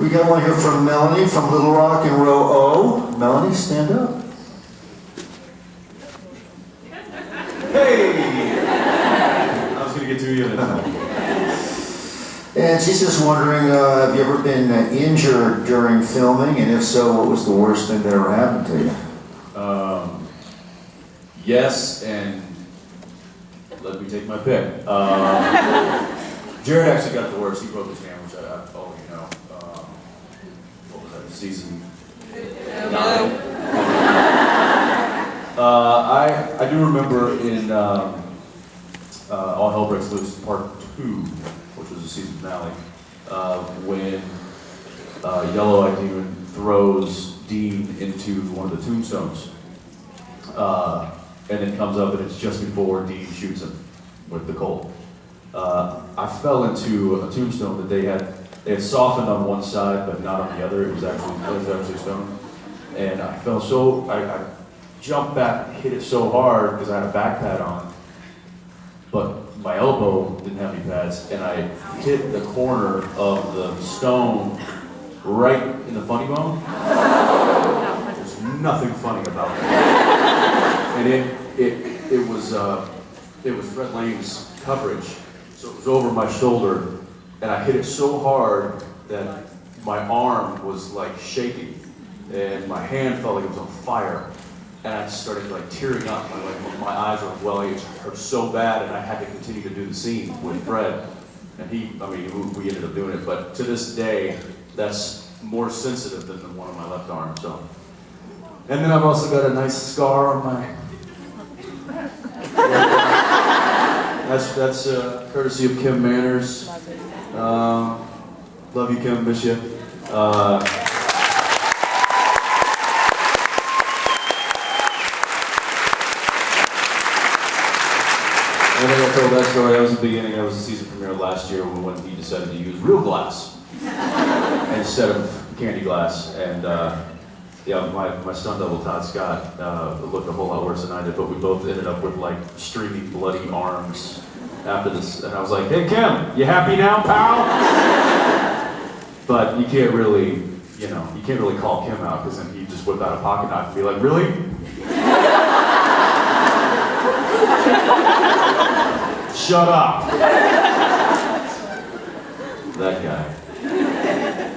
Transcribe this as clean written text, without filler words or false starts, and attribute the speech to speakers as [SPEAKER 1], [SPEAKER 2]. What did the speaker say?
[SPEAKER 1] We got one here from Melanie from Little Rock in row O. Melanie, stand up.
[SPEAKER 2] Hey! I was going to get to you.
[SPEAKER 1] And she's just wondering, have you ever been injured during filming? And if so, what was the worst thing that ever happened to you?
[SPEAKER 2] Yes, and let me take my pick. Jared actually got the worst. He broke his hand, which I already know. What was that, season 9? I do remember in All Hell Breaks Loose Part 2, which was the season finale, when Yellow-Eyed Demon throws Dean into one of the tombstones. And it comes up and it's just before Dean shoots him with the Colt. I fell into a tombstone that they had softened on one side but not on the other. It was actually stone. And I fell I jumped back and hit it so hard because I had a back pad on, but my elbow didn't have any pads, and I hit the corner of the stone right in the funny bone. There's nothing funny about that. And it was Fred Lane's coverage, so it was over my shoulder, and I hit it so hard that my arm was like shaking, and my hand felt like it was on fire, and I started like tearing up. My eyes were welling. It hurt so bad, and I had to continue to do the scene with Fred, and we ended up doing it. But to this day, that's more sensitive than the one on my left arm. So, and then I've also got a nice scar on my. That's courtesy of Kim Manners. Love you, Kim. Miss you. I think I told that story. That was the beginning. That was the season premiere last year when he decided to use real glass instead of candy glass. And yeah, my stunt double Todd Scott looked a whole lot worse than I did, but we both ended up with like streaming bloody arms after this. And I was like, "Hey Kim, you happy now, pal?" But you can't really call Kim out because then he'd just whip out a pocket knife and be like, "Really?" Shut up. That guy.